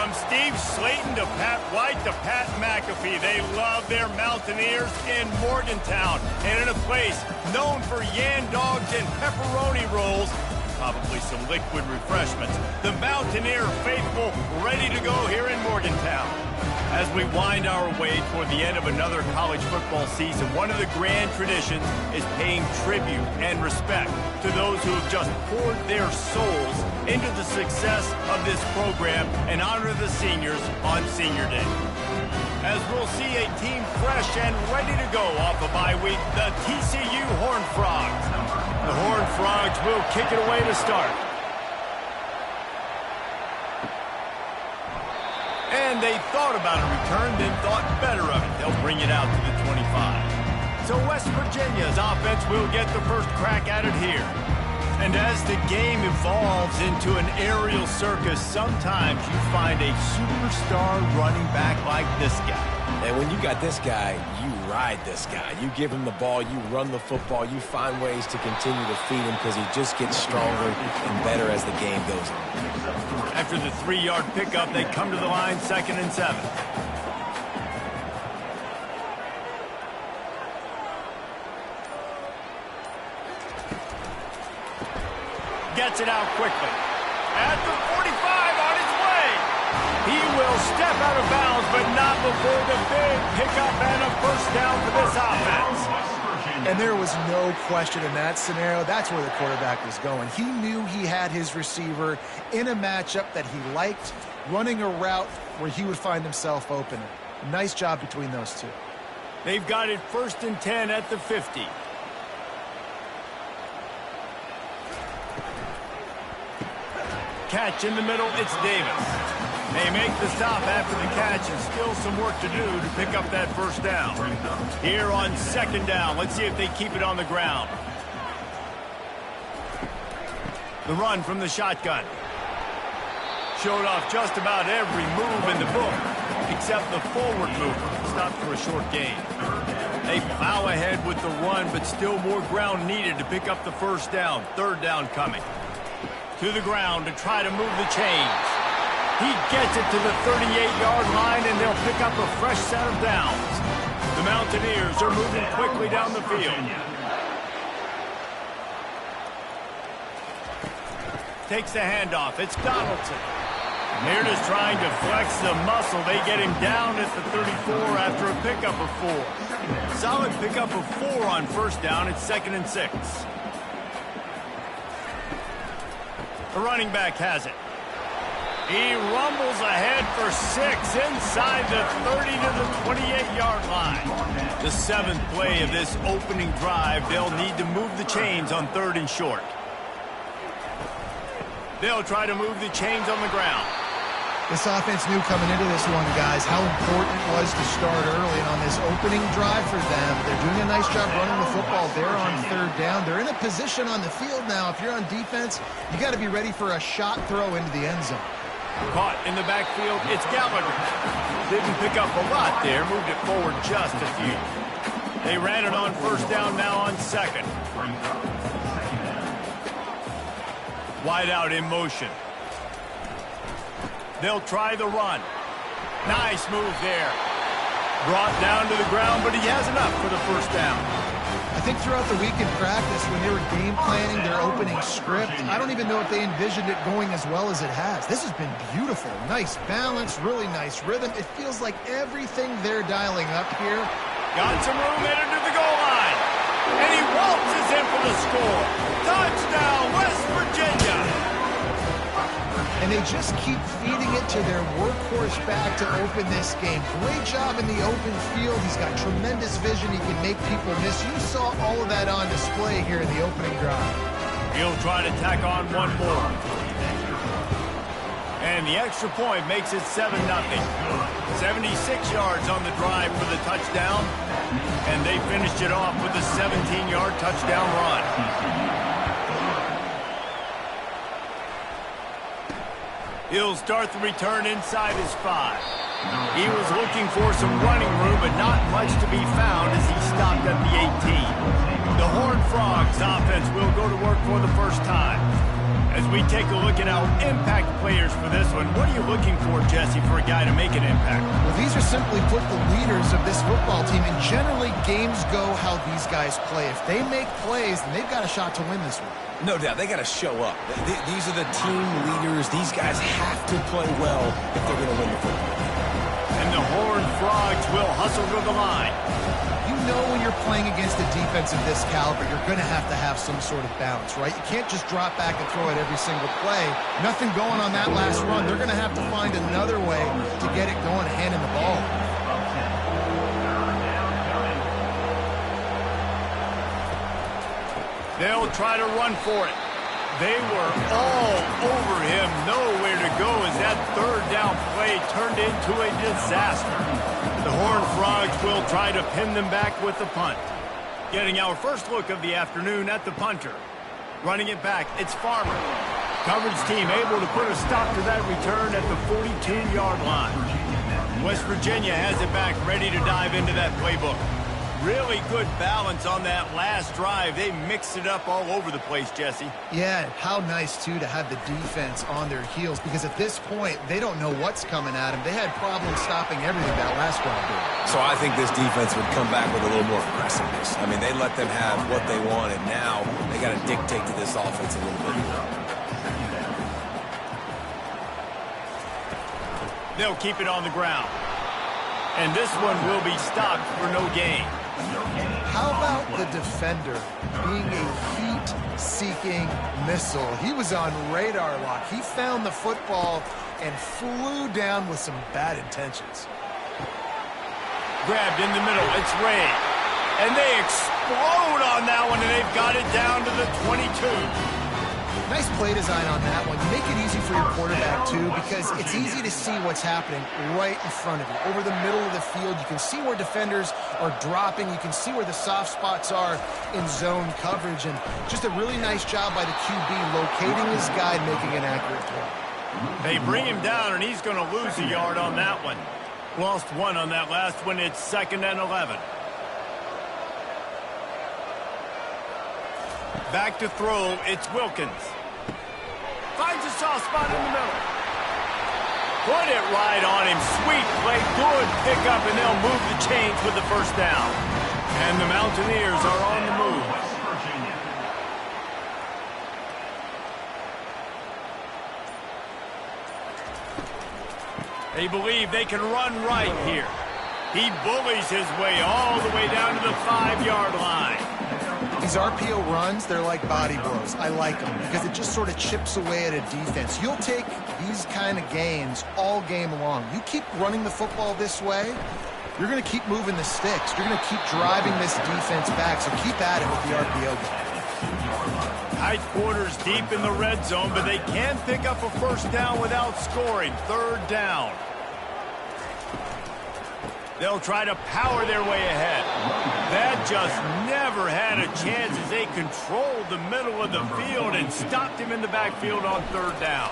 From Steve Slayton to Pat White to Pat McAfee, they love their Mountaineers in Morgantown. And in a place known for yan dogs and pepperoni rolls, probably some liquid refreshments, the Mountaineer faithful ready to go here in Morgantown. As we wind our way toward the end of another college football season, one of the grand traditions is paying tribute and respect to those who have just poured their souls into the success of this program and honor the seniors on Senior Day. As we'll see a team fresh and ready to go off a bye week, the TCU Horned Frogs. The Horned Frogs will kick it away to start. And they thought about a return, then thought better of it. They'll bring it out to the 25. So West Virginia's offense will get the first crack at it here. And as the game evolves into an aerial circus, sometimes you find a superstar running back like this guy. And when you got this guy, you ride this guy. You give him the ball, you run the football, you find ways to continue to feed him because he just gets stronger and better as the game goes on. After the 3-yard pickup, they come to the line, 2nd and 7. Gets it out quickly. At the 45 on his way. He will step out of bounds, but not before the big pickup and a first down for this offense. And there was no question in that scenario. That's where the quarterback was going. He knew he had his receiver in a matchup that he liked, running a route where he would find himself open. Nice job between those two. They've got it 1st and 10 at the 50. Catch in the middle, it's Davis. They make the stop after the catch, and still some work to do to pick up that first down. Here on 2nd down, let's see if they keep it on the ground. The run from the shotgun. Showed off just about every move in the book, except the forward movement. Stopped for a short gain. They plow ahead with the run, but still more ground needed to pick up the first down. 3rd down coming. To the ground to try to move the chains. He gets it to the 38-yard line, and they'll pick up a fresh set of downs. The Mountaineers are moving quickly down the field. Takes the handoff. It's Donaldson. They're just trying to flex the muscle. They get him down at the 34 after a pickup of 4. Solid pickup of 4 on 1st down. It's 2nd and 6. The running back has it. He rumbles ahead for 6 inside the 30 to the 28-yard line. The 7th play of this opening drive, they'll need to move the chains on 3rd and short. They'll try to move the chains on the ground. This offense knew coming into this one, guys, how important it was to start early. And on this opening drive for them, they're doing a nice job running the football there on 3rd down. They're in a position on the field now. If you're on defense, you got to be ready for a shot throw into the end zone. Caught in the backfield, it's Gallagher. Didn't pick up a lot there, moved it forward just a few. They ran it on 1st down, now on 2nd. Wide out in motion. They'll try the run. Nice move there. Brought down to the ground, but he has enough for the first down. I think throughout the week in practice, when they were game planning their opening script, I don't even know if they envisioned it going as well as it has. This has been beautiful. Nice balance, really nice rhythm. It feels like everything they're dialing up here. Got some room headed to the goal line. And he waltzes in for the score. Touchdown, West Virginia. And they just keep feeding it to their workhorse back to open this game. Great job in the open field. He's got tremendous vision. He can make people miss. You saw all of that on display here in the opening drive. He'll try to tack on one more. And the extra point makes it 7-0. 76 yards on the drive for the touchdown. And they finished it off with a 17-yard touchdown run. He'll start the return inside his 5. He was looking for some running room, but not much to be found as he stopped at the 18. The Horned Frogs offense will go to work for the first time. As we take a look at our impact players for this one, what are you looking for, Jesse, for a guy to make an impact? Well, these are simply put the leaders of this football team, and generally games go how these guys play. If they make plays, then they've got a shot to win this one. No doubt, they got to show up. These are the team leaders. These guys have to play well if they're going to win the football game. And the Horned Frogs will hustle to the line. You know when you're playing against a defense of this caliber, you're going to have some sort of balance, right? You can't just drop back and throw it every single play. Nothing going on that last run. They're going to have to find another way to get it going, handing the ball. They'll try to run for it. They were all over him. Nowhere to go as that third down play turned into a disaster. The Horned Frogs will try to pin them back with the punt. Getting our first look of the afternoon at the punter. Running it back, it's Farmer. Coverage team able to put a stop to that return at the 42-yard line. West Virginia has it back, ready to dive into that playbook. Really good balance on that last drive. They mixed it up all over the place, Jesse. Yeah, how nice, too, to have the defense on their heels, because at this point, they don't know what's coming at them. They had problems stopping everything that last drive did. So I think this defense would come back with a little more aggressiveness. I mean, they let them have what they want, and now they got to dictate to this offense a little bit more. They'll keep it on the ground. And this one will be stopped for no gain. How about the defender being a heat-seeking missile? He was on radar lock. He found the football and flew down with some bad intentions. Grabbed in the middle. It's Ray. And they explode on that one, and they've got it down to the 22. Nice play design on that one. You make it easy for your quarterback, too, because it's easy to see what's happening right in front of you. Over the middle of the field, you can see where defenders are dropping. You can see where the soft spots are in zone coverage. And just a really nice job by the QB locating his guy and making an accurate play. They bring him down, and he's going to lose a yard on that one. Lost one on that last one. It's 2nd and 11. Back to throw. It's Wilkins. Finds a soft spot in the middle. Put it right on him. Sweet play. Good pickup, and they'll move the chains with the first down. And the Mountaineers are on the move. They believe they can run right here. He bullies his way all the way down to the 5-yard line. These RPO runs, they're like body blows. I like them because it just sort of chips away at a defense. You'll take these kind of gains all game long. You keep running the football this way, you're going to keep moving the sticks. You're going to keep driving this defense back, so keep at it with the RPO game. Tight quarters deep in the red zone, but they can pick up a first down without scoring. 3rd down. They'll try to power their way ahead. That just never had a chance as they controlled the middle of the field and stopped him in the backfield on 3rd down.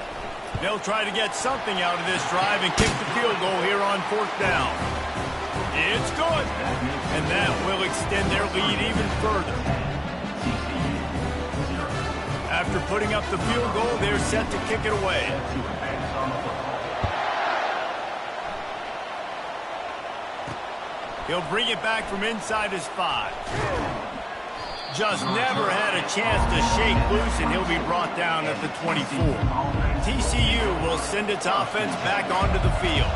They'll try to get something out of this drive and kick the field goal here on 4th down. It's good. And that will extend their lead even further. After putting up the field goal, they're set to kick it away. He'll bring it back from inside his 5. Just never had a chance to shake loose, and he'll be brought down at the 24. TCU will send its offense back onto the field.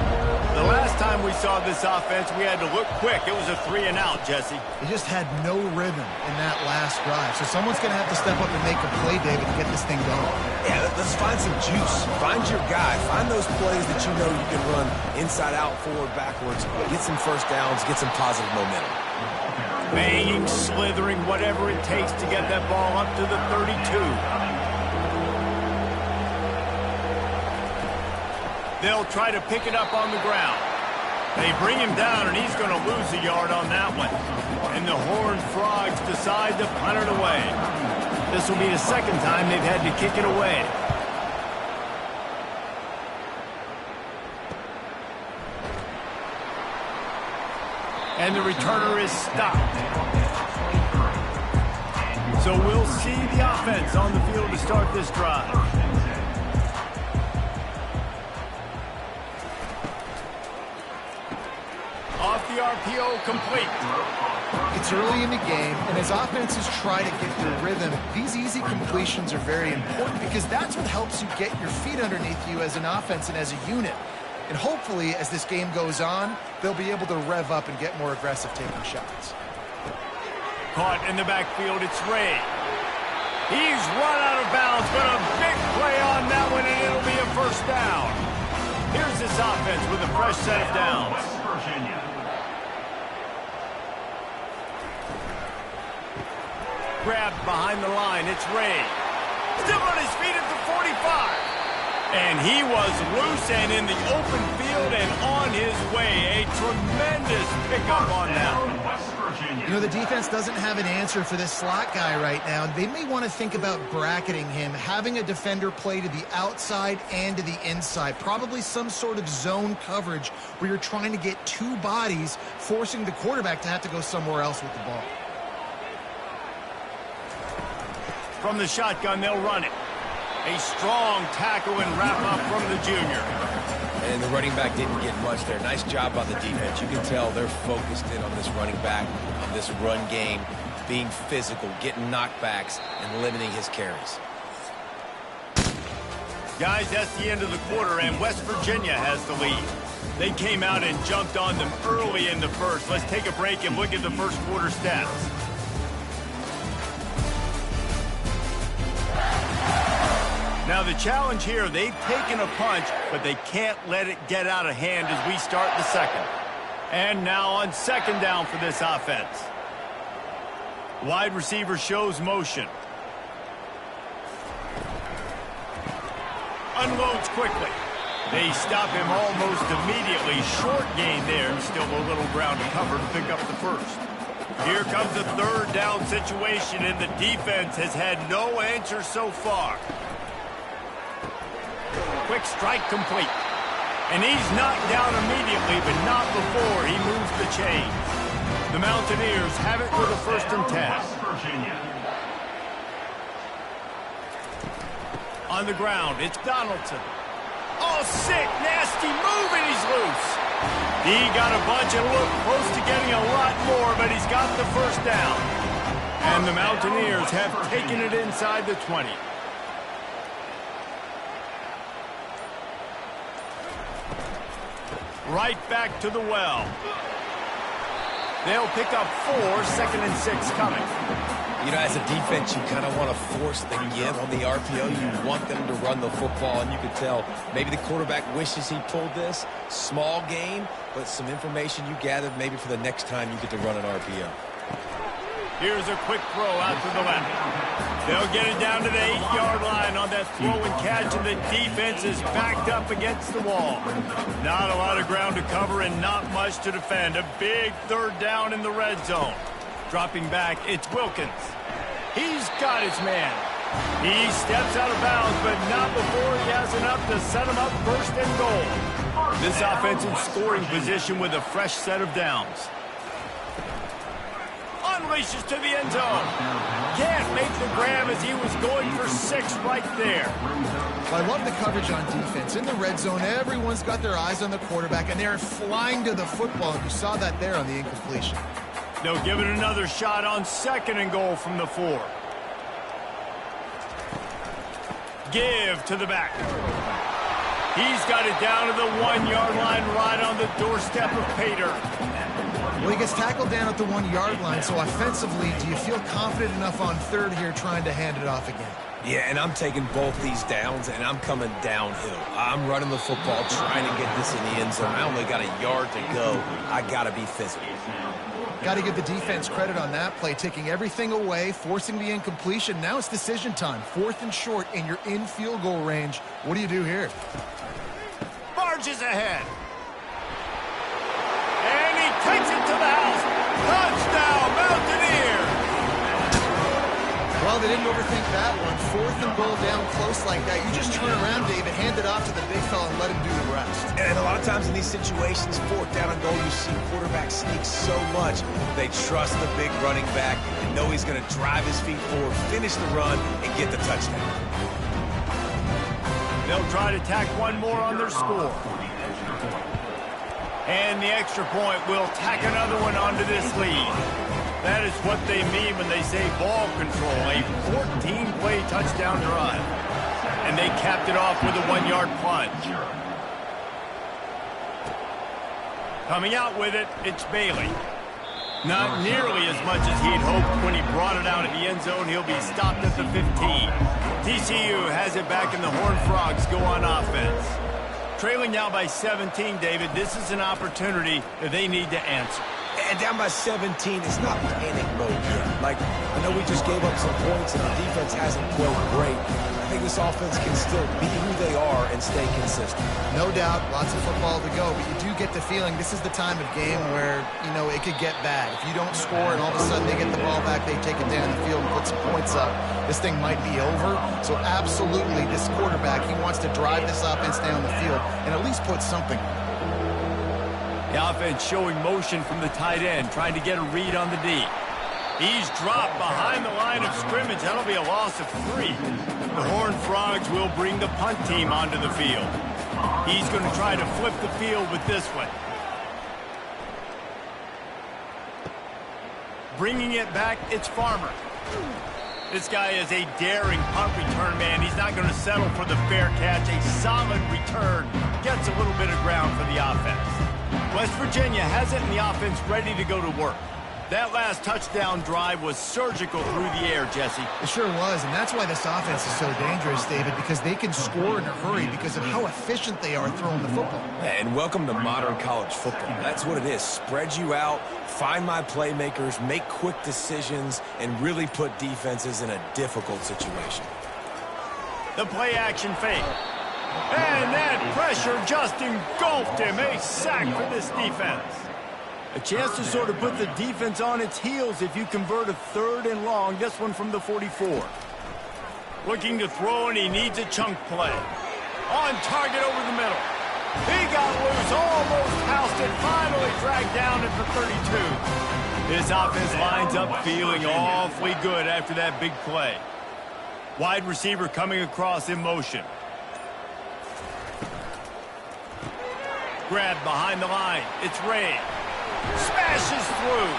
The last time we saw this offense, we had to look quick. It was a 3-and-out, Jesse. They just had no rhythm in that last drive. So someone's going to have to step up and make a play, David, to get this thing going. Yeah, let's find some juice. Find your guy. Find those plays that you know you can run inside out, forward, backwards. Get some first downs. Get some positive momentum. Banging, slithering, whatever it takes to get that ball up to the 32. They'll try to pick it up on the ground. They bring him down, and he's going to lose a yard on that one. And the Horned Frogs decide to punt it away. This will be the 2nd time they've had to kick it away. And the returner is stopped. So we'll see the offense on the field to start this drive. Off the RPO, complete. It's early in the game, and as offenses try to get their rhythm, these easy completions are very important because that's what helps you get your feet underneath you as an offense and as a unit. And hopefully, as this game goes on, they'll be able to rev up and get more aggressive taking shots. Caught in the backfield, it's Ray. He's run out of bounds, but a big play on that one, and it'll be a first down. Here's this offense with a fresh set of downs. Grabbed behind the line, it's Ray. Still on his feet at the 45. And he was loose and in the open field and on his way. A tremendous pickup on that. You know, the defense doesn't have an answer for this slot guy right now. They may want to think about bracketing him, having a defender play to the outside and to the inside. Probably some sort of zone coverage where you're trying to get two bodies, forcing the quarterback to have to go somewhere else with the ball. From the shotgun, they'll run it. A strong tackle and wrap-up from the junior. And the running back didn't get much there. Nice job by the defense. You can tell they're focused in on this running back, on this run game, being physical, getting knockbacks, and limiting his carries. Guys, that's the end of the quarter, and West Virginia has the lead. They came out and jumped on them early in the first. Let's take a break and look at the first quarter stats. Now the challenge here, they've taken a punch, but they can't let it get out of hand as we start the second. And now on second down for this offense. Wide receiver shows motion. Unloads quickly. They stop him almost immediately. Short gain there, and still a little ground to cover to pick up the first. Here comes a third down situation, and the defense has had no answer so far. Quick strike complete. And he's knocked down immediately, but not before he moves the chains. The Mountaineers have it with a 1st and 10. On the ground, it's Donaldson. Oh, sick, nasty move, and he's loose. He got a bunch and looked close to getting a lot more, but he's got the first down. And the Mountaineers have taken it inside the 20. Right back to the well. They'll pick up 4, 2nd and 6 coming. You know, as a defense, you kind of want to force the give on the RPO. You want them to run the football, and you can tell maybe the quarterback wishes he pulled this. Small game, but some information you gathered maybe for the next time you get to run an RPO. Here's a quick throw out to the left. They'll get it down to the 8-yard line on that throw and catch, and the defense is backed up against the wall. Not a lot of ground to cover and not much to defend. A big third down in the red zone. Dropping back, it's Wilkins. He's got his man. He steps out of bounds, but not before he has enough to set him up 1st and goal. This offense in scoring position with a fresh set of downs. Unleashes to the end zone. Can't make the grab as he was going for 6 right there. Well, I love the coverage on defense. In the red zone, everyone's got their eyes on the quarterback, and they're flying to the football. You saw that there on the incompletion. They'll give it another shot on 2nd and goal from the 4. Give to the back. He's got it down to the 1-yard line right on the doorstep of Pater. Well, he gets tackled down at the 1-yard line, so offensively, do you feel confident enough on 3rd here trying to hand it off again? Yeah, and I'm taking both these downs, and I'm coming downhill. I'm running the football, trying to get this in the end zone. I only got a yard to go. I got to be physical. Got to give the defense credit on that play, taking everything away, forcing the incompletion. Now it's decision time. 4th and short, and you're in field goal range. What do you do here? Barges ahead. And he takes it to the house. Touchdown, Mountaineers! Well, they didn't overthink that one. 4th and goal down close like that. You just turn around, David, hand it off to the big fella and let him do the rest. And a lot of times in these situations, 4th down and goal, you see quarterbacks sneak so much. They trust the big running back and know he's going to drive his feet forward, finish the run, and get the touchdown. They'll try to tack one more on their score. And the extra point will tack another one onto this lead. That is what they mean when they say ball control, a 14-play touchdown drive. And they capped it off with a 1-yard plunge. Coming out with it, it's Bailey. Not nearly as much as he'd hoped when he brought it out of the end zone. He'll be stopped at the 15. TCU has it back and the Horned Frogs go on offense. Trailing now by 17, David, this is an opportunity that they need to answer. And down by 17, it's not panic mode yet. Like, I know we just gave up some points and our defense hasn't played great. I think this offense can still be who they are and stay consistent. No doubt, lots of football to go, but you do get the feeling this is the time of game where, you know, it could get bad. If you don't score and all of a sudden they get the ball back, they take it down the field and put some points up, this thing might be over. So absolutely, this quarterback, he wants to drive this offense down the field and at least put something. The offense showing motion from the tight end, trying to get a read on the D. He's dropped behind the line of scrimmage. That'll be a loss of 3. The Horned Frogs will bring the punt team onto the field. He's going to try to flip the field with this one. Bringing it back, it's Farmer. This guy is a daring punt return man. He's not going to settle for the fair catch. A solid return gets a little bit of ground for the offense. West Virginia has it in the offense ready to go to work. That last touchdown drive was surgical through the air, Jesse. It sure was, and that's why this offense is so dangerous, David, because they can score in a hurry because of how efficient they are throwing the football. And welcome to modern college football. That's what it is. Spread you out, find my playmakers, make quick decisions, and really put defenses in a difficult situation. The play action fake. And that pressure just engulfed him. A sack for this defense. A chance to sort of put the defense on its heels if you convert a 3rd and long. This one from the 44. Looking to throw, and he needs a chunk play. On target over the middle. He got loose, almost housed it, finally dragged down at the 32. This offense lines up feeling awfully good after that big play. Wide receiver coming across in motion. Grab behind the line. It's Ray. Smashes through.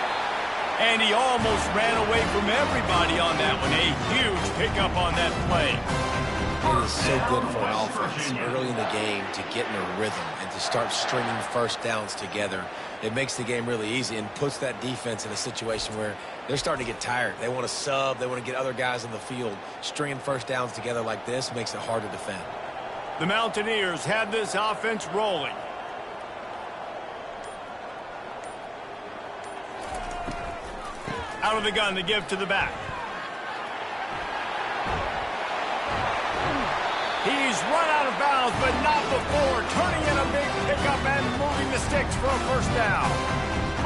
And he almost ran away from everybody on that one. A huge pickup on that play. It is so good for an offense early in the game to get in a rhythm and to start stringing first downs together. It makes the game really easy and puts that defense in a situation where they're starting to get tired. They want to sub. They want to get other guys on the field. Stringing first downs together like this makes it hard to defend. The Mountaineers had this offense rolling. Out of the gun to give to the back. He's run out of bounds, but not before turning in a big pickup and moving the sticks for a first down.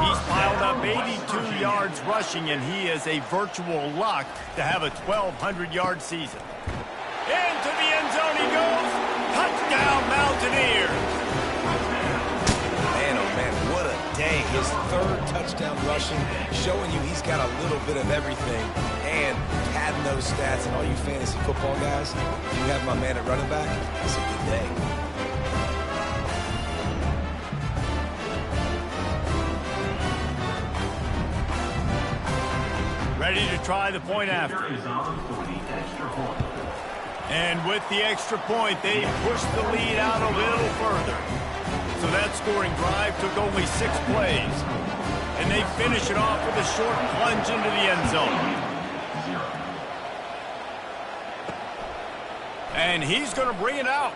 He's piled up 82 yards rushing, and he is a virtual lock to have a 1,200-yard season. Into the end zone he goes. Touchdown, Mountaineers. Man, oh man, what a day. His 3rd touchdown rushing, showing you he's got a little bit of everything. And padding those stats, and all you fantasy football guys, you have my man at running back, it's a good day. Ready to try the point after. And with the extra point, they pushed the lead out a little further. So that scoring drive took only 6 plays. And they finish it off with a short plunge into the end zone. And he's going to bring it out.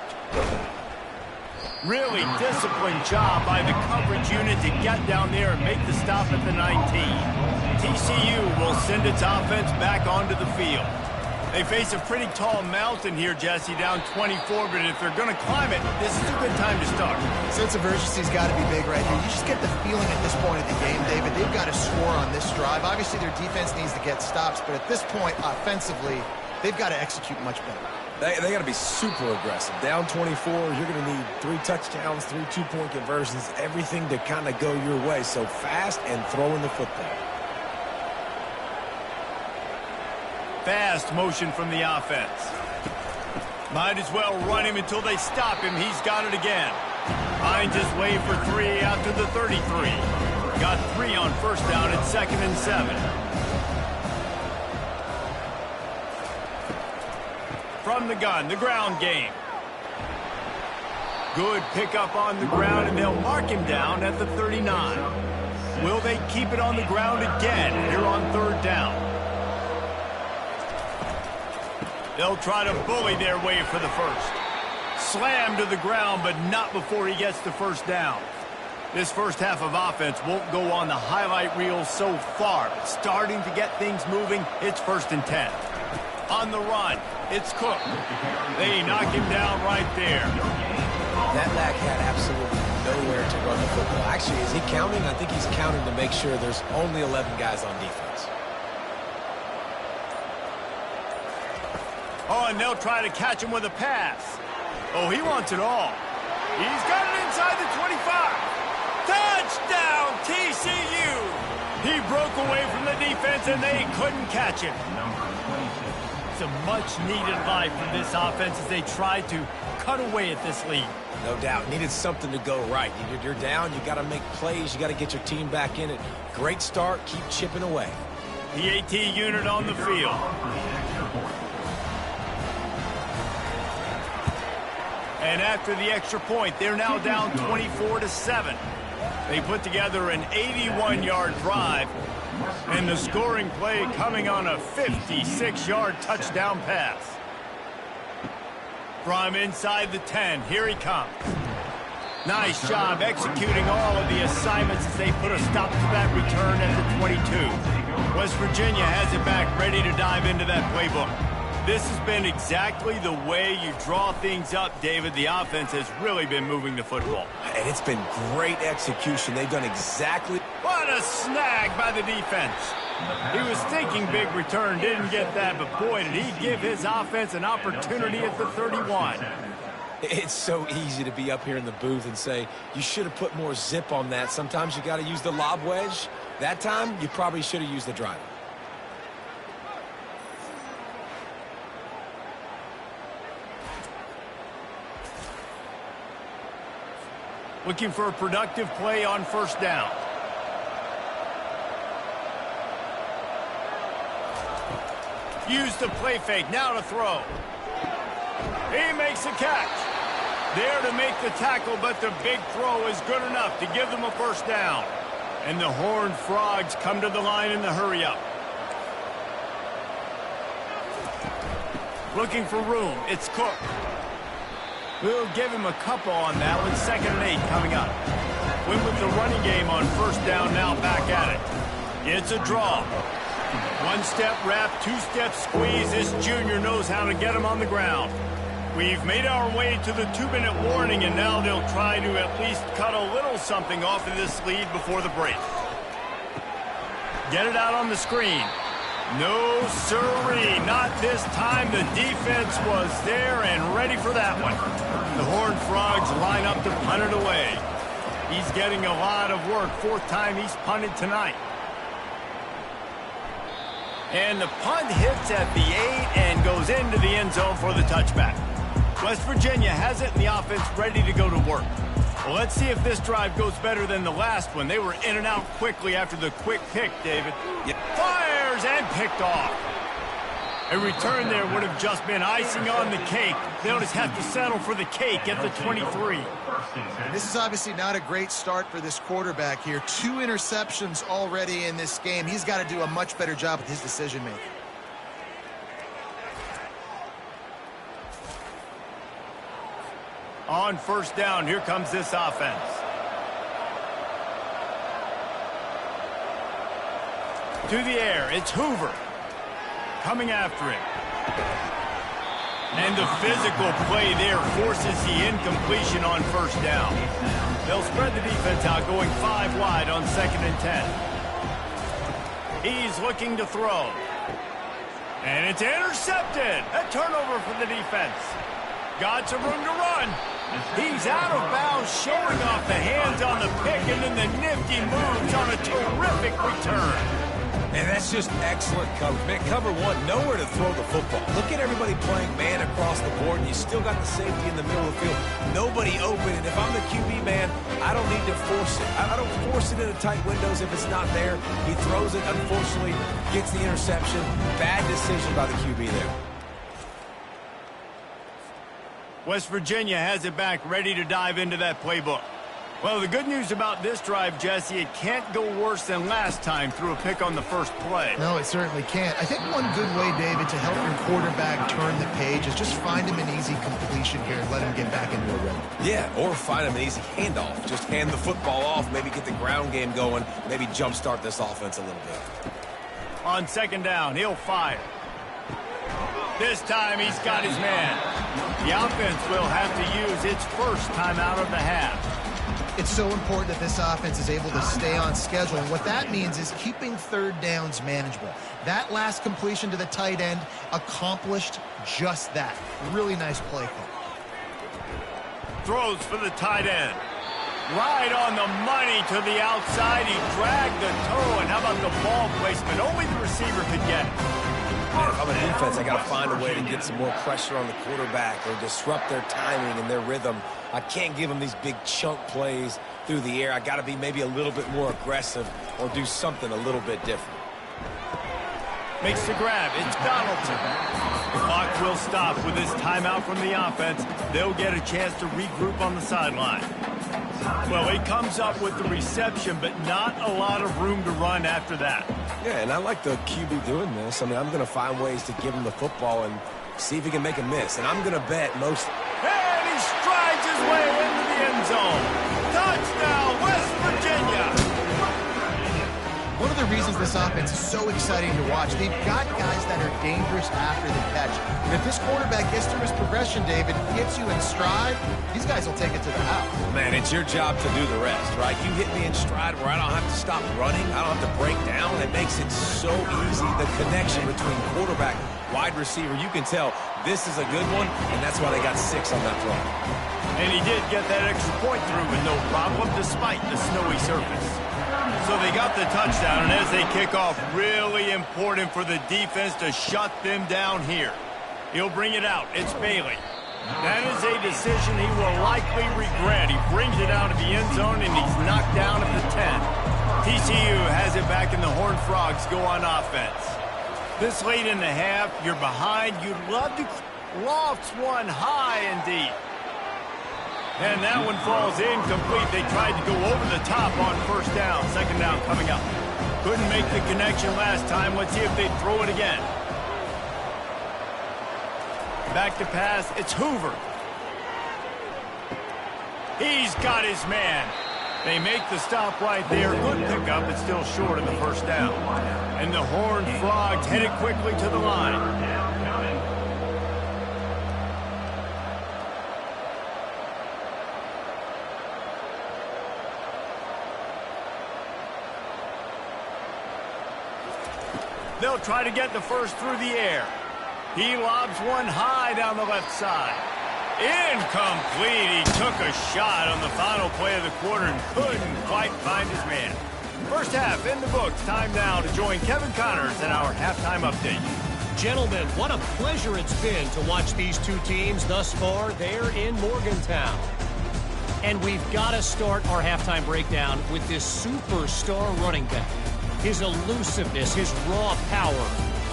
Really disciplined job by the coverage unit to get down there and make the stop at the 19. TCU will send its offense back onto the field. They face a pretty tall mountain here, Jesse, down 24, but if they're going to climb it, this is a good time to start. Sense of urgency's got to be big right here. You just get the feeling at this point of the game, David, they've got to score on this drive. Obviously, their defense needs to get stops, but at this point, offensively, they've got to execute much better. They got to be super aggressive. Down 24, you're going to need 3 touchdowns, 3 two-point conversions, everything to kind of go your way. So fast and throwing the football. Fast motion from the offense. Might as well run him until they stop him. He's got it again. Finds his way for 3 out to the 33. Got 3 on first down at 2nd and 7. From the gun, the ground game. Good pickup on the ground, and they'll mark him down at the 39. Will they keep it on the ground again here on 3rd down? They'll try to bully their way for the first. Slammed to the ground, but not before he gets the first down. This first half of offense won't go on the highlight reel so far, but starting to get things moving, it's 1st and 10. On the run, it's Cook. They knock him down right there. That back had absolutely nowhere to run the football. Actually, is he counting? I think he's counting to make sure there's only 11 guys on defense. Oh, and they'll try to catch him with a pass. Oh, he wants it all. He's got it inside the 25. Touchdown, TCU! He broke away from the defense, and they couldn't catch him. It's a much-needed life for this offense as they try to cut away at this lead. No doubt. Needed something to go right. You're down. You got to make plays. You got to get your team back in it. Great start. Keep chipping away. The AT unit on the field. And after the extra point, they're now down 24-7. They put together an 81-yard drive, and the scoring play coming on a 56-yard touchdown pass. From inside the 10, here he comes. Nice job executing all of the assignments as they put a stop to that return at the 22. West Virginia has it back, ready to dive into that playbook. This has been exactly the way you draw things up, David. The offense has really been moving the football. And it's been great execution. They've done exactly... What a snag by the defense. He was thinking big return, didn't get that, but boy, did he give his offense an opportunity at the 31. It's so easy to be up here in the booth and say, you should have put more zip on that. Sometimes you got to use the lob wedge. That time, you probably should have used the driver. Looking for a productive play on first down. Use the play fake, now to throw. He makes a catch. There to make the tackle, but the big throw is good enough to give them a first down. And the Horned Frogs come to the line in the hurry-up. Looking for room, it's Cook. We'll give him a couple on that one. 2nd and 8 coming up. Win with the running game on first down, now back at it. It's a draw. 1-step wrap, 2-step squeeze. This junior knows how to get him on the ground. We've made our way to the 2-minute warning, and now they'll try to at least cut a little something off of this lead before the break. Get it out on the screen. No, sirree, not this time. The defense was there and ready for that one. The Horned Frogs line up to punt it away. He's getting a lot of work. 4th time he's punted tonight. And the punt hits at the 8 and goes into the end zone for the touchback. West Virginia has it and the offense ready to go to work. Well, let's see if this drive goes better than the last one. They were in and out quickly after the quick pick, David. Yep. Fires and picked off. A return there would have just been icing on the cake. They'll just have to settle for the cake at the 23. This is obviously not a great start for this quarterback here. 2 interceptions already in this game. He's got to do a much better job with his decision-making. On first down, here comes this offense. To the air, it's Hoover. Coming after him. And the physical play there forces the incompletion on first down. They'll spread the defense out, going 5 wide on 2nd and 10. He's looking to throw. And it's intercepted. A turnover for the defense. Got some room to run. He's out of bounds, showing off the hands on the pick, and then the nifty moves on a terrific return. And that's just excellent coverage. Man, cover one, nowhere to throw the football. Look at everybody playing man across the board, and you still got the safety in the middle of the field. Nobody open, and if I'm the QB man, I don't need to force it. I don't force it into tight windows if it's not there. He throws it, unfortunately, gets the interception. Bad decision by the QB there. West Virginia has it back, ready to dive into that playbook. Well, the good news about this drive, Jesse, it can't go worse than last time through a pick on the first play. No, it certainly can't. I think one good way, David, to help your quarterback turn the page is just find him an easy completion here and let him get back into a rhythm. Yeah, or find him an easy handoff. Just hand the football off, maybe get the ground game going, maybe jumpstart this offense a little bit. On 2nd down, he'll fire. This time he's got his man. The offense will have to use its first timeout of the half. It's so important that this offense is able to stay on schedule. And what that means is keeping 3rd downs manageable. That last completion to the tight end accomplished just that. Really nice play call. Throws for the tight end. Right on the money to the outside. He dragged the toe. And how about the ball placement? Only the receiver could get it. Man, if I'm a defense, I got to find a way to get some more pressure on the quarterback or disrupt their timing and their rhythm. I can't give them these big chunk plays through the air. I got to be maybe a little bit more aggressive or do something a little bit different. Makes the grab. It's Donaldson. The clock will stop with this timeout from the offense. They'll get a chance to regroup on the sideline. Well, he comes up with the reception, but not a lot of room to run after that. Yeah, and I like the QB doing this. I mean, I'm going to find ways to give him the football and see if he can make a miss. And I'm going to bet most... And he strides his way into the end zone. Touchdown, West Virginia! One of the reasons this offense is so exciting to watch, they've got guys that are dangerous after the catch. And if this quarterback gets through his progression, David, gets you in stride, these guys will take it to the house. Man, it's your job to do the rest, right? You hit me in stride where I don't have to stop running. I don't have to break down. It makes it so easy, the connection between quarterback, wide receiver. You can tell this is a good one, and that's why they got 6 on that throw. And he did get that extra point through with no problem, despite the snowy surface. So they got the touchdown, and as they kick off, really important for the defense to shut them down here. He'll bring it out. It's Bailey. That is a decision he will likely regret. He brings it out of the end zone, and he's knocked down at the 10. TCU has it back, and the Horned Frogs go on offense. This late in the half, you're behind. You'd love to loft one high and deep. And that one falls incomplete. They tried to go over the top on first down. 2nd down coming up. Couldn't make the connection last time. Let's see if they throw it again. Back to pass. It's Hoover. He's got his man. They make the stop right there. Good pickup, but still short of the first down. And the Horned Frogs headed quickly to the line. They'll try to get the first through the air. He lobs one high down the left side. Incomplete. He took a shot on the final play of the quarter and couldn't quite find his man. First half in the books. Time now to join Kevin Connors in our halftime update. Gentlemen, what a pleasure it's been to watch these two teams thus far there in Morgantown. And we've got to start our halftime breakdown with this superstar running back. His elusiveness, his raw power.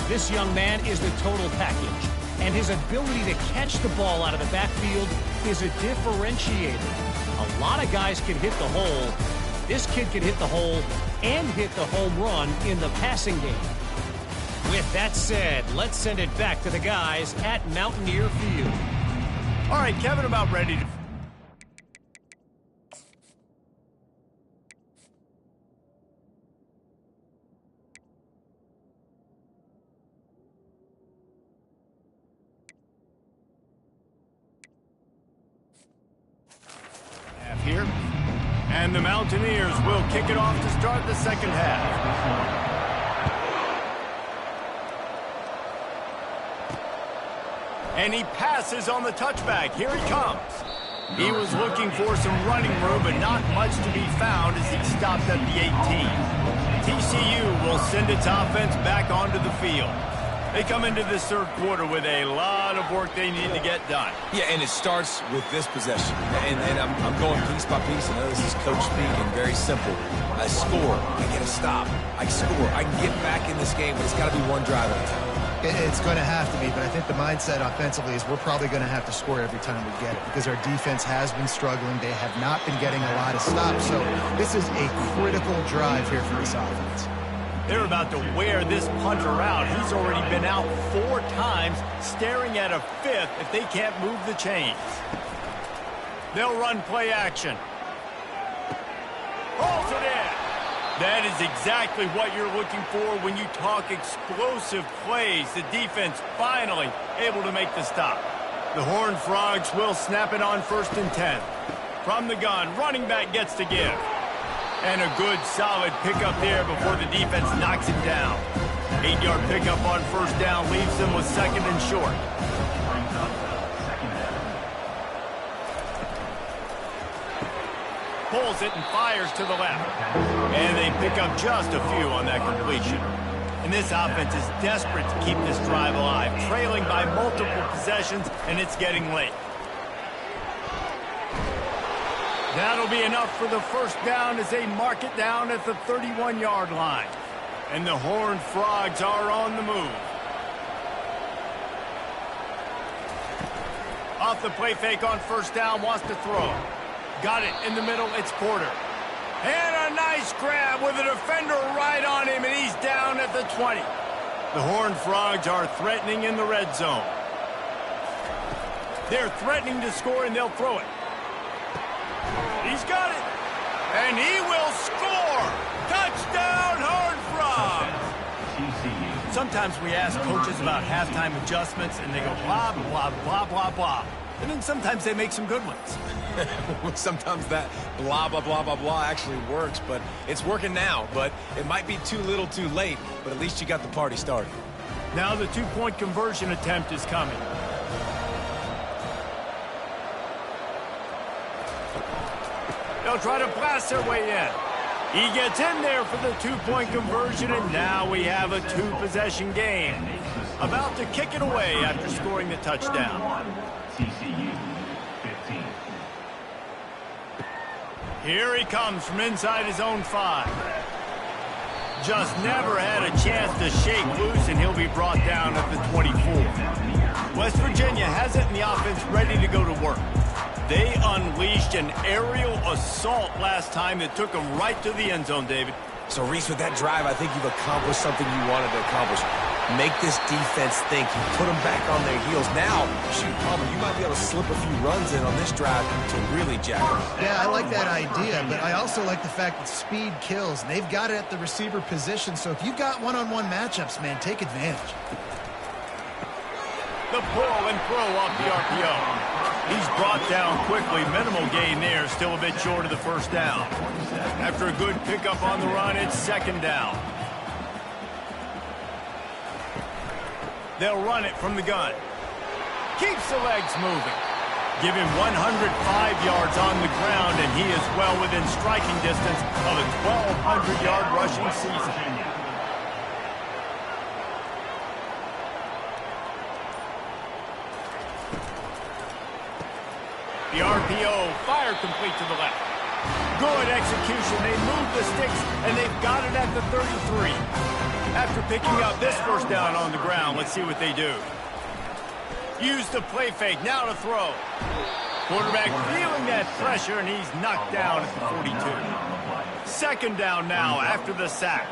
This young man is the total package. And his ability to catch the ball out of the backfield is a differentiator. A lot of guys can hit the hole. This kid can hit the hole and hit the home run in the passing game. With that said, let's send it back to the guys at Mountaineer Field. All right, Kevin, about ready to... And the Mountaineers will kick it off to start the second half. And he passes on the touchback. Here he comes. He was looking for some running room, but not much to be found as he stopped at the 18. TCU will send its offense back onto the field. They come into this third quarter with a lot of work they need to get done. Yeah, and it starts with this possession. And I'm going piece by piece. I know this is coach speaking, very simple. I score. I get a stop. I score. I can get back in this game, but it's got to be one drive at a time. It's going to have to be, but I think the mindset offensively is we're probably going to have to score every time we get it because our defense has been struggling. They have not been getting a lot of stops. So this is a critical drive here for this offense. They're about to wear this punter out. He's already been out 4 times, staring at a 5th if they can't move the chains. They'll run play action. Holds it in. That is exactly what you're looking for when you talk explosive plays. The defense finally able to make the stop. The Horned Frogs will snap it on 1st and 10. From the gun, running back gets to give. And a good, solid pickup there before the defense knocks him down. 8-yard pickup on 1st down leaves them with 2nd and short. Pulls it and fires to the left. And they pick up just a few on that completion. And this offense is desperate to keep this drive alive, trailing by multiple possessions, and it's getting late. That'll be enough for the 1st down as they mark it down at the 31-yard line. And the Horned Frogs are on the move. Off the play fake on 1st down, wants to throw. Got it in the middle, it's Porter. And a nice grab with a defender right on him, and he's down at the 20. The Horned Frogs are threatening in the red zone. They're threatening to score, and they'll throw it. He's got it. And he will score. Touchdown, Horned Frogs. Sometimes we ask coaches about halftime adjustments, and they go blah, blah, blah, blah, blah. And then sometimes they make some good ones. Sometimes that blah, blah, blah, blah, blah actually works, but it's working now. But it might be too little too late, but at least you got the party started. Now the 2-point conversion attempt is coming. They'll try to blast their way in. He gets in there for the 2-point conversion, and now we have a 2-possession game. About to kick it away after scoring the touchdown. TCU 15. Here he comes from inside his own 5. Just never had a chance to shake loose, and he'll be brought down at the 24. West Virginia has it in the offense ready to go to work. They unleashed an aerial assault last time that took them right to the end zone, David. So, Reese, with that drive, I think you've accomplished something you wanted to accomplish. Make this defense think. You put them back on their heels. Now, shoot, Palmer, you might be able to slip a few runs in on this drive to really jack them. Yeah, I like that idea, but I also like the fact that speed kills. And they've got it at the receiver position, so if you've got one-on-one matchups, man, take advantage. The pull and throw off the RPO. He's brought down quickly. Minimal gain there, still a bit short of the 1st down. After a good pickup on the run, it's 2nd down. They'll run it from the gun. Keeps the legs moving. Give him 105 yards on the ground, and he is well within striking distance of a 1,200-yard rushing season. The RPO, fire complete to the left. Good execution. They move the sticks, and they've got it at the 33. After picking up this 1st down on the ground, let's see what they do. Use the play fake, now to throw. Quarterback feeling that pressure, and he's knocked down at the 42. 2nd down now after the sack.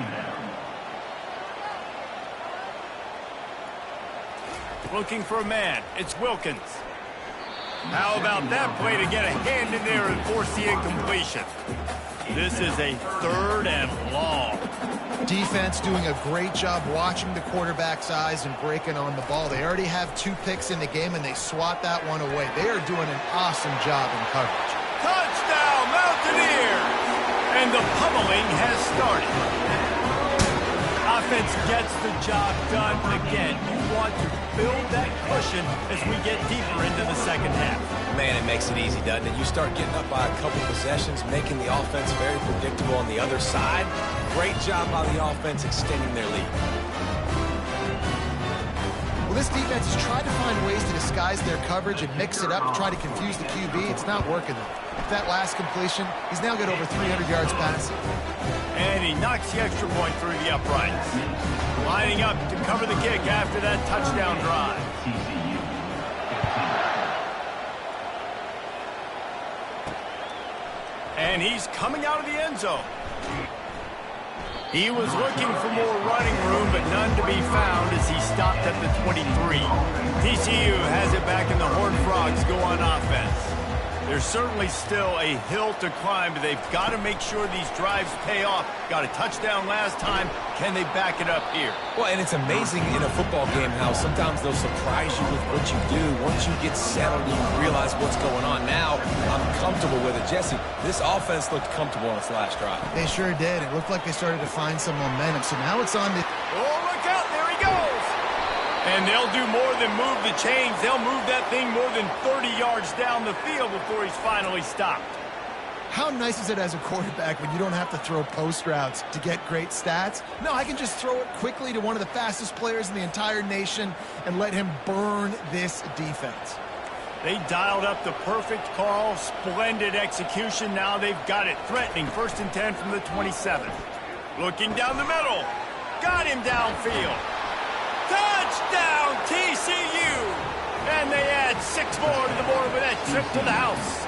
Looking for a man, it's Wilkins. How about that play to get a hand in there and force the incompletion? This is a 3rd and long. Defense doing a great job watching the quarterback's eyes and breaking on the ball. They already have 2 picks in the game, and they swat that one away. They are doing an awesome job in coverage. Touchdown, Mountaineers! And the pummeling has started. Offense gets the job done. Again, you want to build that cushion as we get deeper into the second half. Man, it makes it easy, doesn't it? You start getting up by a couple possessions, making the offense very predictable on the other side. Great job by the offense extending their lead. Well, this defense has tried to find ways to disguise their coverage and mix it up to try to confuse the QB. It's not working, though. With that last completion, he's now got over 300 yards passing. And he knocks the extra point through the uprights. Lining up to cover the kick after that touchdown drive. TCU 15. And he's coming out of the end zone. He was looking for more running room, but none to be found as he stopped at the 23. TCU has it back, and the Horned Frogs go on offense. There's certainly still a hill to climb, but they've got to make sure these drives pay off. Got a touchdown last time. Can they back it up here? Well, and it's amazing in a football game how sometimes they'll surprise you with what you do. Once you get settled, you realize what's going on. Now, I'm comfortable with it. Jesse, this offense looked comfortable on its last drive. They sure did. It looked like they started to find some momentum. So now it's on the... Oh, look out. There he goes. And they'll do more than move the chains. They'll move that thing more than 30 yards down the field before he's finally stopped. How nice is it as a quarterback when you don't have to throw post routes to get great stats? No, I can just throw it quickly to one of the fastest players in the entire nation and let him burn this defense. They dialed up the perfect call, splendid execution. Now they've got it threatening. 1st and 10 from the 27. Looking down the middle. Got him downfield. Touchdown, TCU! And they add 6 more to the board with that trip to the house.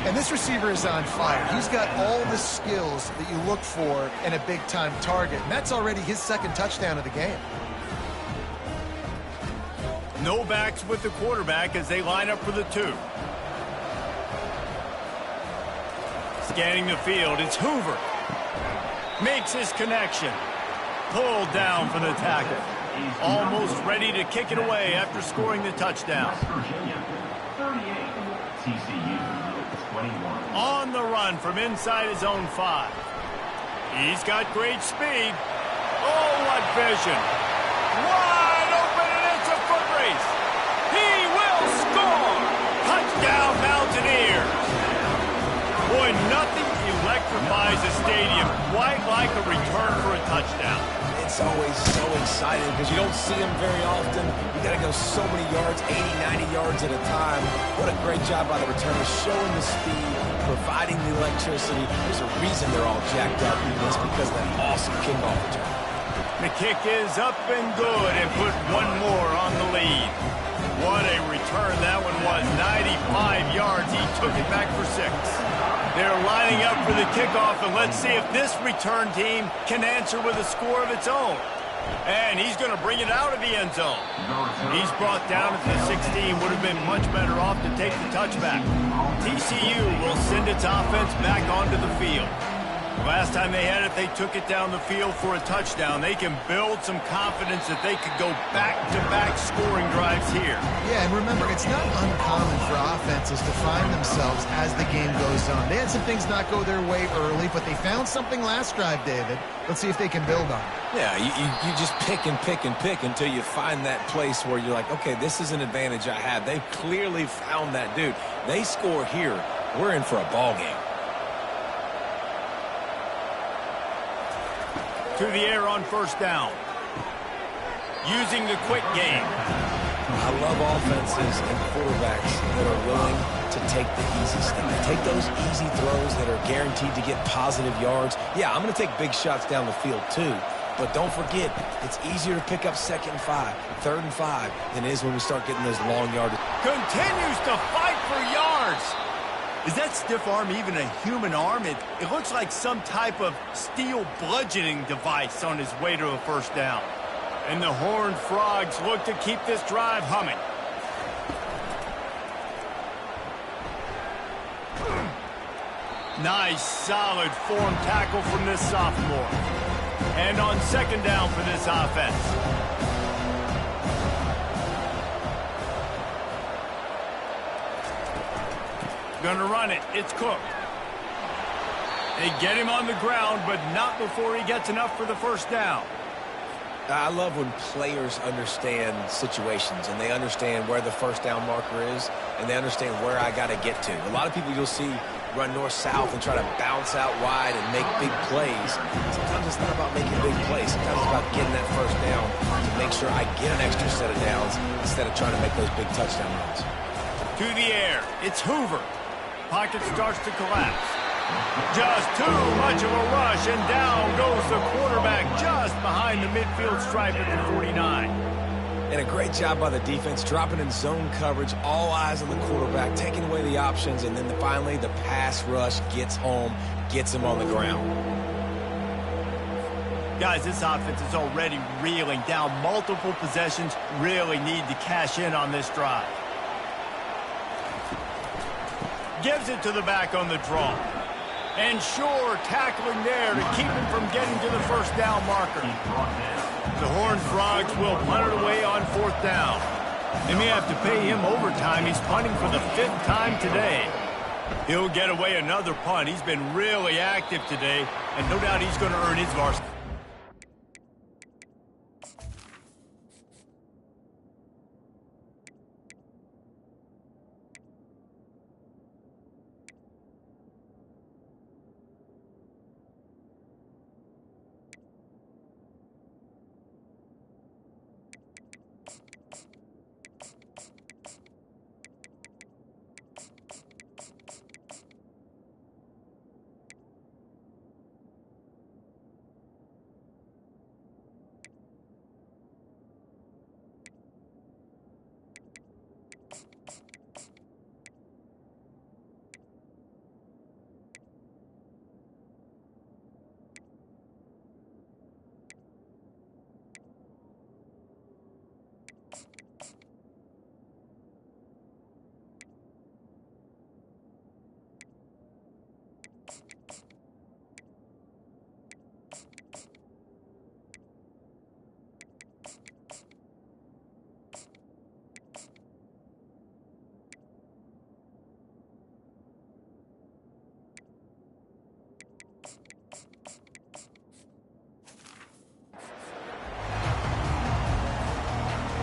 And this receiver is on fire. He's got all the skills that you look for in a big-time target. And that's already his 2nd touchdown of the game. No backs with the quarterback as they line up for the 2. Scanning the field, it's Hoover. Makes his connection. Pulled down for the tackle. Almost ready to kick it away after scoring the touchdown. Virginia 38. TCU 21. On the run from inside his own 5. He's got great speed. Oh, what vision. Wide open, and it's a foot race. He will score. Touchdown, Mountaineers. Boy, nothing electrifies a stadium quite like a return for a touchdown. It's always so exciting because you don't see them very often. You got to go so many yards, 80, 90 yards at a time. What a great job by the returners, showing the speed, providing the electricity. There's a reason they're all jacked up. It's because of that awesome kickoff return. The kick is up and good and put 1 more on the lead. What a return that one was. 95 yards. He took it back for 6. They're lining up for the kickoff, and let's see if this return team can answer with a score of its own. And he's going to bring it out of the end zone. He's brought down at the 16. Would have been much better off to take the touchback. TCU will send its offense back onto the field. Last time they had it, they took it down the field for a touchdown. They can build some confidence that they could go back-to-back scoring drives here. Yeah, and remember, it's not uncommon for offenses to find themselves as the game goes on. They had some things not go their way early, but they found something last drive, David. Let's see if they can build on it. Yeah, you just pick and pick and pick until you find that place where you're like, okay, this is an advantage I have. They've clearly found that dude. They score here. We're in for a ball game. To the air on 1st down. Using the quick game. I love offenses and quarterbacks that are willing to take the easy stuff. Take those easy throws that are guaranteed to get positive yards. Yeah, I'm going to take big shots down the field too. But don't forget, it's easier to pick up 2nd and 5, 3rd and 5 than it is when we start getting those long yardage. Continues to fight for yards. Is that stiff arm even a human arm? It looks like some type of steel bludgeoning device on his way to a 1st down. And the Horned Frogs look to keep this drive humming. Nice, solid form tackle from this sophomore. And on 2nd down for this offense. Gonna run it. It's Cook. They get him on the ground, but not before he gets enough for the first down. I love when players understand situations and they understand where the first down marker is and they understand where I got to get to. A lot of people you'll see run north-south and try to bounce out wide and make big plays. Sometimes it's not about making big plays. Sometimes it's about getting that first down to make sure I get an extra set of downs instead of trying to make those big touchdown runs. To the air. It's Hoover. Pocket starts to collapse. Just too much of a rush, and down goes the quarterback just behind the midfield stripe at the 49. And a great job by the defense, dropping in zone coverage, all eyes on the quarterback, taking away the options, and then finally the pass rush gets home, gets him on the ground. Guys, this offense is already reeling down multiple possessions, really need to cash in on this drive. Gives it to the back on the draw. And sure, tackling there to keep him from getting to the first down marker. The Horned Frogs will punt it away on fourth down. They may have to pay him overtime. He's punting for the 5th time today. He'll get away another punt. He's been really active today, and no doubt he's going to earn his varsity.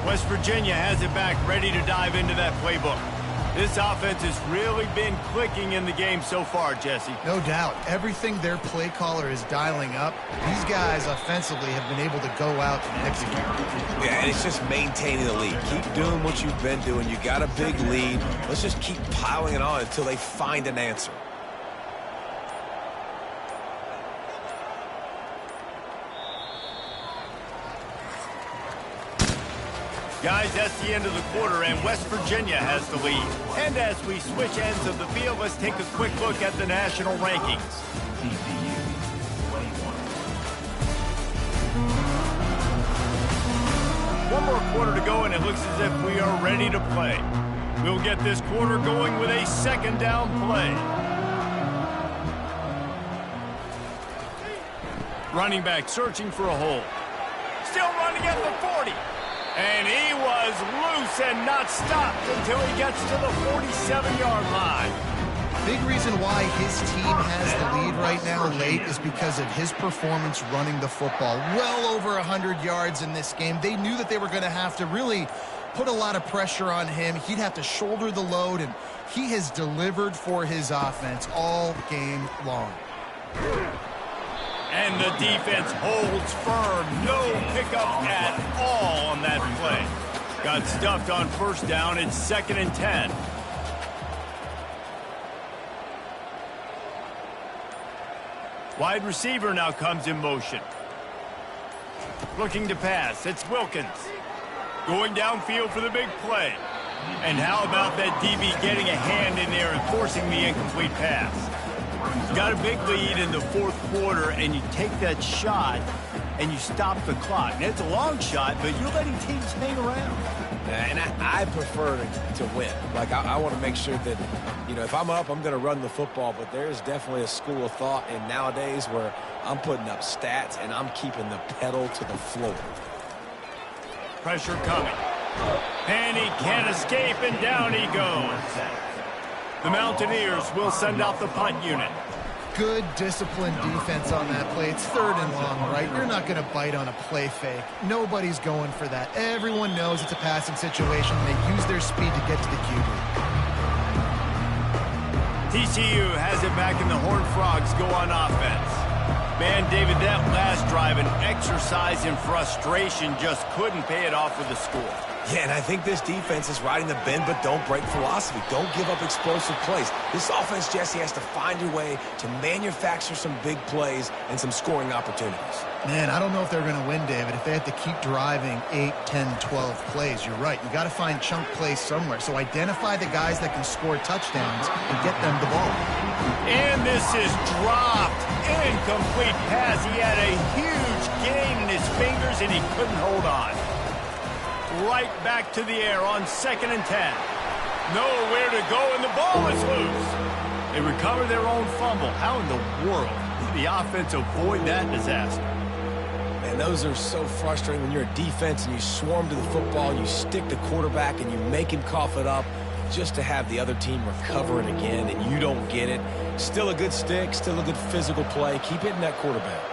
West Virginia has it back, ready to dive into that playbook. This offense has really been clicking in the game so far, Jesse. No doubt. Everything their play caller is dialing up, these guys offensively have been able to go out and execute. Yeah, and it's just maintaining the lead. Keep doing what you've been doing. You got a big lead. Let's just keep piling it on until they find an answer. Guys, that's the end of the quarter, and West Virginia has the lead. And as we switch ends of the field, let's take a quick look at the national rankings. TCU 21. One more quarter to go, and it looks as if we are ready to play. We'll get this quarter going with a second down play. Running back searching for a hole. Still running at the 40. And he was loose and not stopped until he gets to the 47-yard line. Big reason why his team has the lead right now late is because of his performance running the football. Well over 100 yards in this game. They knew that they were going to have to really put a lot of pressure on him. He'd have to shoulder the load, and he has delivered for his offense all game long. And the defense holds firm. No pickup at all on that play. Got stuffed on first down. It's 2nd and 10. Wide receiver now comes in motion. Looking to pass. It's Wilkins. Going downfield for the big play. And how about that DB getting a hand in there and forcing the incomplete pass? Got a big lead in the 4th quarter, and you take that shot and you stop the clock. Now, it's a long shot, but you're letting teams hang around. And I prefer to win. Like, I want to make sure that, you know, if I'm up, I'm going to run the football. But there's definitely a school of thought in nowadays where I'm putting up stats and I'm keeping the pedal to the floor. Pressure coming. And he can't escape, and down he goes. The Mountaineers will send out the punt unit. Good disciplined defense on that play. It's 3rd and long, right? You're not going to bite on a play fake. Nobody's going for that. Everyone knows it's a passing situation. They use their speed to get to the QB. TCU has it back, and the Horned Frogs go on offense. Man, David, that last drive, an exercise in frustration, just couldn't pay it off with the score. Yeah, and I think this defense is riding the bend but don't break philosophy. Don't give up explosive plays. This offense, Jesse, has to find a way to manufacture some big plays and some scoring opportunities. Man, I don't know if they're going to win, David, if they have to keep driving 8, 10, 12 plays. You're right. You got to find chunk plays somewhere. So identify the guys that can score touchdowns and get them the ball. And this is dropped. Incomplete pass. He had a huge gain in his fingers, and he couldn't hold on. Right back to the air on 2nd and 10. Nowhere to go, and the ball is loose. They recover their own fumble. How in the world did the offense avoid that disaster? Man, those are so frustrating when you're a defense and you swarm to the football, you stick the quarterback, and you make him cough it up just to have the other team recover it again, and you don't get it. Still a good stick, still a good physical play. Keep hitting that quarterback.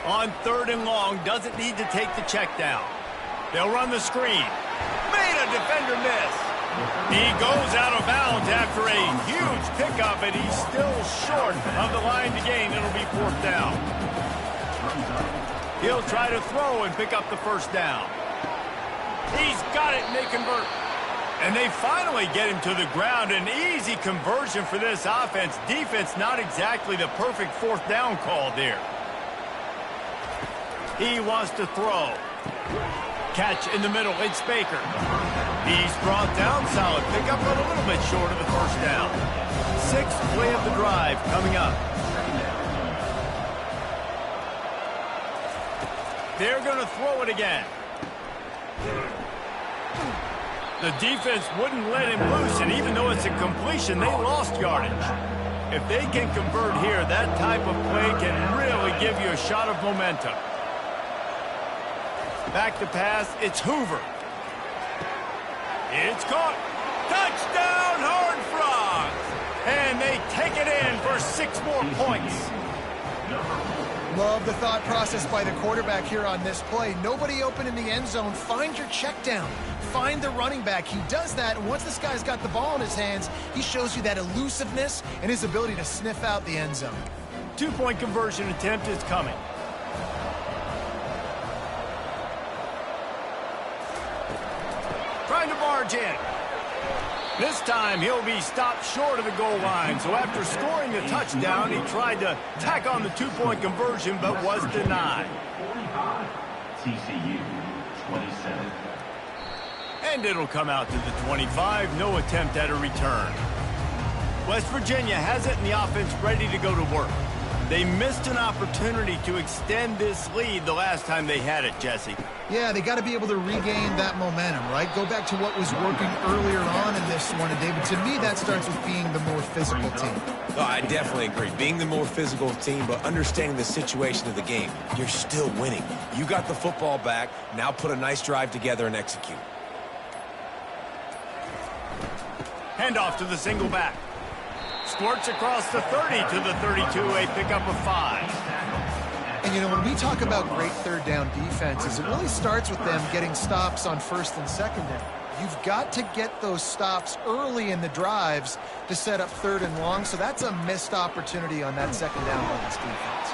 On 3rd and long, doesn't need to take the check down. They'll run the screen. Made a defender miss. He goes out of bounds after a huge pickup, and he's still short of the line to gain. It'll be 4th down. He'll try to throw and pick up the 1st down. He's got it, and they convert. And they finally get him to the ground. An easy conversion for this offense. Defense not exactly the perfect 4th down call there. He wants to throw. Catch in the middle. It's Baker. He's brought down. Solid pickup, but a little bit short of the 1st down. 6th play of the drive coming up. They're going to throw it again. The defense wouldn't let him loose, and even though it's a completion, they lost yardage. If they can convert here, that type of play can really give you a shot of momentum. Back to pass, it's Hoover. It's caught. Touchdown, Horned Frogs! And they take it in for 6 more points. Love the thought process by the quarterback here on this play. Nobody open in the end zone. Find your check down. Find the running back. He does that, and once this guy's got the ball in his hands, he shows you that elusiveness and his ability to sniff out the end zone. 2-point conversion attempt is coming. Trying to barge in. This time he'll be stopped short of the goal line. So after scoring the touchdown, he tried to tack on the 2-point conversion but was denied. TCU 27. And it'll come out to the 25. No attempt at a return. West Virginia has it, and the offense ready to go to work. They missed an opportunity to extend this lead the last time they had it, Jesse. Yeah, they got to be able to regain that momentum, right? Go back to what was working earlier on in this one. And, David, to me, that starts with being the more physical team. No, I definitely agree. Being the more physical team, but understanding the situation of the game. You're still winning. You got the football back. Now put a nice drive together and execute. Handoff to the single back. Squirts across the 30 to the 32, a pickup of 5. And, you know, when we talk about great 3rd down defenses, it really starts with them getting stops on 1st and 2nd down. You've got to get those stops early in the drives to set up 3rd and long, so that's a missed opportunity on that 2nd down by this defense.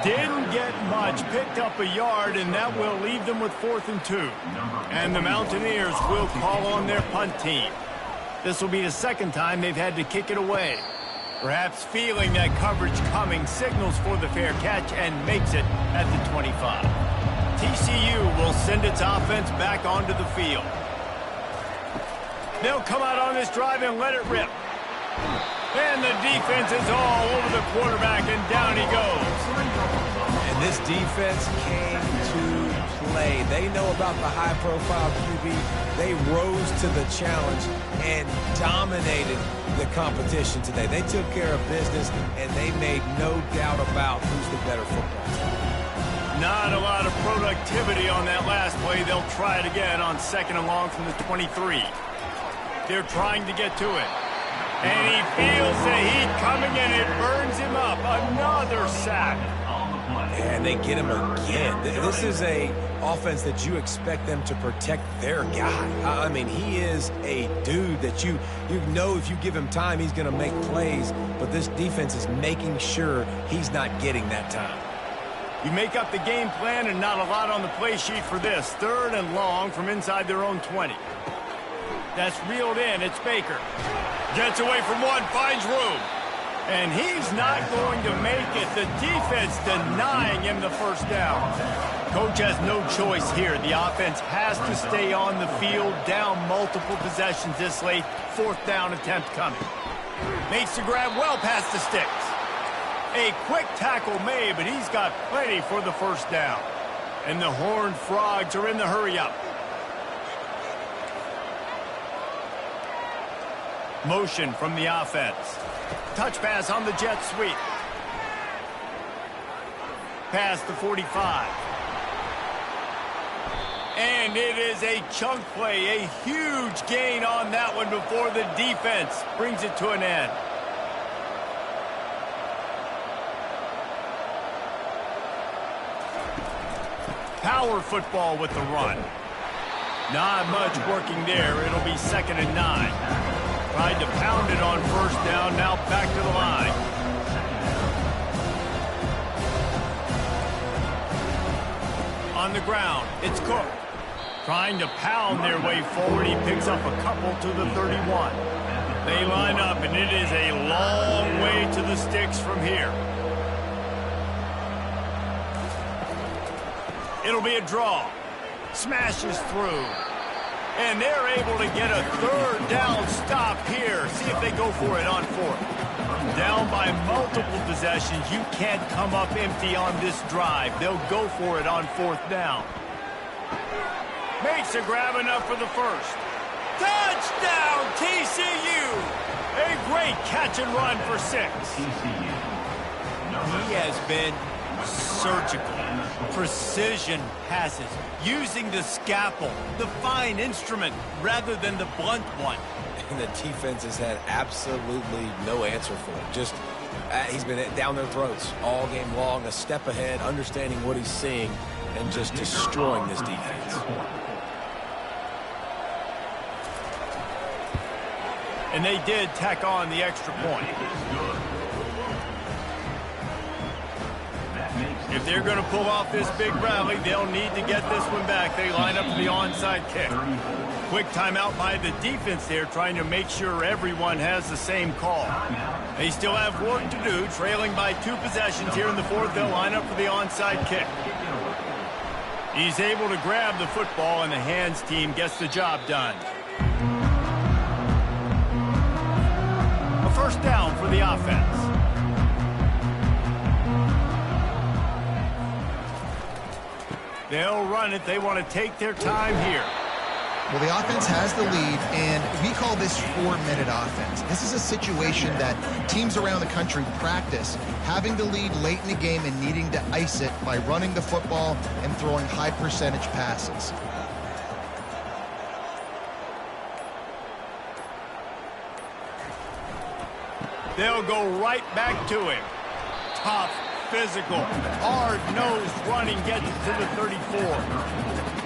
Didn't get much, picked up a yard, and that will leave them with 4th and 2. And the Mountaineers will call on their punt team. This will be the 2nd time they've had to kick it away. Perhaps feeling that coverage coming, signals for the fair catch and makes it at the 25. TCU will send its offense back onto the field. They'll come out on this drive and let it rip. And the defense is all over the quarterback, and down he goes. And this defense came to play. They know about the high-profile QB. They rose to the challenge and dominated the competition today. They took care of business, and they made no doubt about who's the better football team. Not a lot of productivity on that last play. They'll try it again on 2nd and long from the 23. They're trying to get to it. And he feels the heat coming and it burns him up. Another sack. And they get him again. This is a offense that you expect them to protect their guy. I mean, he is a dude that you know if you give him time, he's going to make plays. But this defense is making sure he's not getting that time. You make up the game plan and not a lot on the play sheet for this. 3rd and long from inside their own 20. That's reeled in. It's Baker. Gets away from one, finds room. And he's not going to make it. The defense denying him the first down. Coach has no choice here. The offense has to stay on the field, down multiple possessions this late. 4th down attempt coming. Makes the grab well past the sticks. A quick tackle made, but he's got plenty for the first down. And the Horned Frogs are in the hurry-up. Motion from the offense. Touch pass on the jet sweep. Past the 45. And it is a chunk play. A huge gain on that one before the defense brings it to an end. Power football with the run. Not much working there. It'll be 2nd and 9. Tried to pound it on 1st down. Now back to the line. On the ground, it's Cook. Trying to pound their way forward. He picks up a couple to the 31. They line up, and it is a long way to the sticks from here. It'll be a draw. Smashes through. And they're able to get a 3rd down stop here. See if they go for it on 4th. Down by multiple possessions. You can't come up empty on this drive. They'll go for it on 4th down. Makes a grab enough for the first. Touchdown, TCU! A great catch and run for 6. He has been surgical. Precision passes, using the scalpel, the fine instrument, rather than the blunt one. And the defense has had absolutely no answer for him. Just, he's been down their throats all game long, a step ahead, understanding what he's seeing, and just destroying this defense. And they did tack on the extra point. If they're going to pull off this big rally, they'll need to get this one back. They line up for the onside kick. Quick timeout by the defense there, trying to make sure everyone has the same call. They still have work to do, trailing by 2 possessions here in the 4th. They'll line up for the onside kick. He's able to grab the football, and the hands team gets the job done. A 1st down for the offense. They'll run it. They want to take their time here. Well, the offense has the lead, and we call this 4-minute offense. This is a situation that teams around the country practice, having the lead late in the game and needing to ice it by running the football and throwing high-percentage passes. They'll go right back to him. Tough, physical, hard-nosed running gets it to the 34.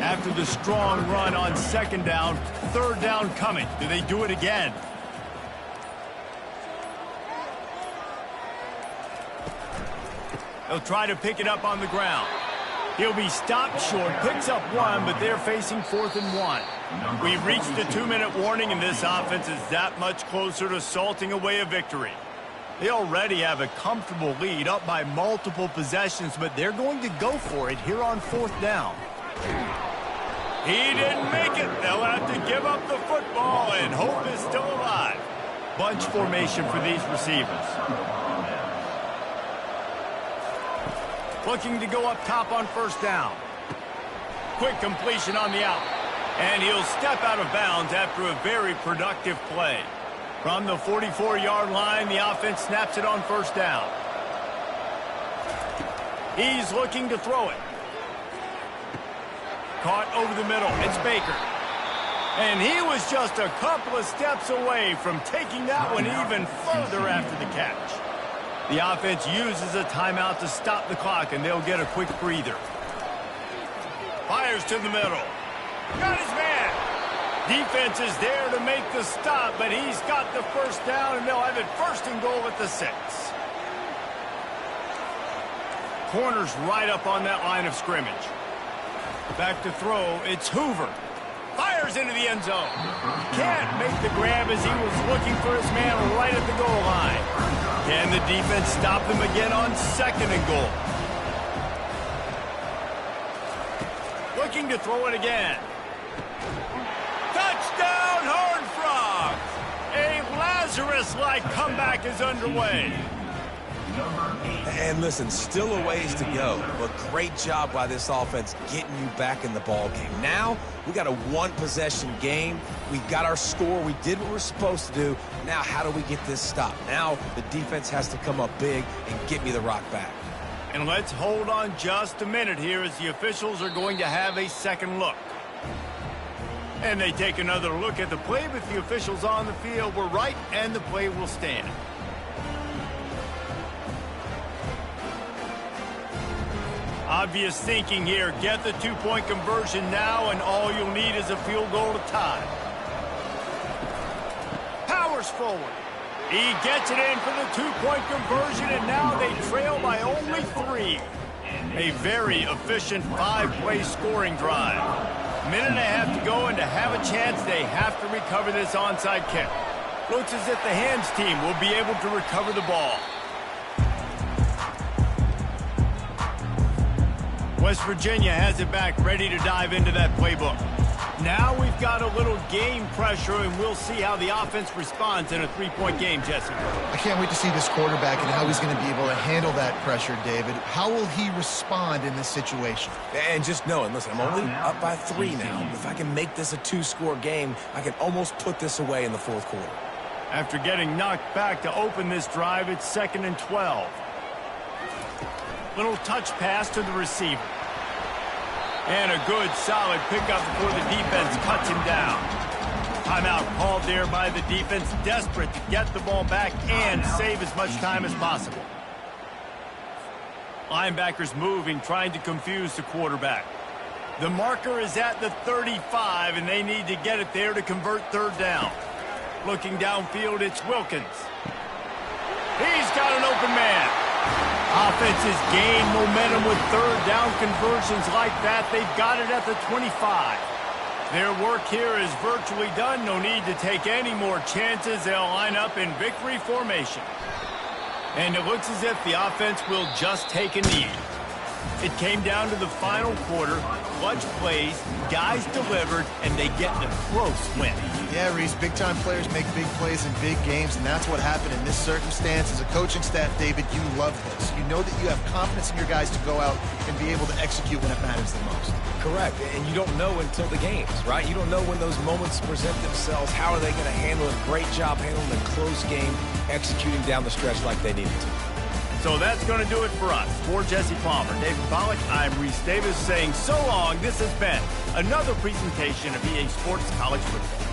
After the strong run on 2nd down, 3rd down coming. Do they do it again? They'll try to pick it up on the ground. He'll be stopped short, picks up 1, but they're facing 4th and 1. We've reached the 2-minute warning, and this offense is that much closer to salting away a victory. They already have a comfortable lead, up by multiple possessions, but they're going to go for it here on 4th down. He didn't make it. They'll have to give up the football, and hope is still alive. Bunch formation for these receivers. Looking to go up top on 1st down. Quick completion on the out. And he'll step out of bounds after a very productive play. From the 44-yard line, the offense snaps it on 1st down. He's looking to throw it. Caught over the middle. It's Baker. And he was just a couple of steps away from taking that one even further after the catch. The offense uses a timeout to stop the clock, and they'll get a quick breather. Fires to the middle. Got his man. Defense is there to make the stop, but he's got the first down, and they'll have it first and goal at the 6. Corner's right up on that line of scrimmage. Back to throw. It's Hoover. Fires into the end zone. Can't make the grab as he was looking for his man right at the goal line. Can the defense stop them again on 2nd and goal? Looking to throw it again. Touchdown, Horned Frogs! A Lazarus-like comeback is underway. And listen, still a ways to go, but great job by this offense getting you back in the ball game. Now, we got a one-possession game. We got our score. We did what we're supposed to do. Now, how do we get this stopped? Now, the defense has to come up big and get me the rock back. And let's hold on just a minute here as the officials are going to have a second look. And they take another look at the play, but the officials on the field were right, and the play will stand. Obvious thinking here. Get the two-point conversion now, and all you'll need is a field goal to tie. Powers forward. He gets it in for the two-point conversion, and now they trail by only 3. A very efficient 5-play scoring drive. Minute and a half to go, and to have a chance, they have to recover this onside kick. Looks as if the hands team will be able to recover the ball. West Virginia has it back, ready to dive into that playbook. Now we've got a little game pressure, and we'll see how the offense responds in a 3-point game, Jesse. I can't wait to see this quarterback and how he's going to be able to handle that pressure, David. How will he respond in this situation? And just knowing, listen, I'm only up by 3 now. If I can make this a 2-score game, I can almost put this away in the 4th quarter. After getting knocked back to open this drive, it's 2nd and 12. Little touch pass to the receiver. And a good, solid pickup before the defense cuts him down. Timeout called there by the defense, desperate to get the ball back and save as much time as possible. Linebackers moving, trying to confuse the quarterback. The marker is at the 35, and they need to get it there to convert 3rd down. Looking downfield, it's Wilkins. He's got an open man. Offenses gain momentum with 3rd down conversions like that. They've got it at the 25. Their work here is virtually done. No need to take any more chances. They'll line up in victory formation. And it looks as if the offense will just take a knee. It came down to the final quarter. Clutch plays, guys delivered, and they get a close win. Yeah, Reese, big-time players make big plays in big games, and that's what happened in this circumstance. As a coaching staff, David, you love this. You know that you have confidence in your guys to go out and be able to execute when it matters the most. Correct, and you don't know until the games, right? You don't know when those moments present themselves. How are they going to handle it? Great job handling a close game, executing down the stretch like they needed to. So that's going to do it for us. For Jesse Palmer, David Pollack, I'm Reese Davis saying so long. This has been another presentation of EA Sports College Football.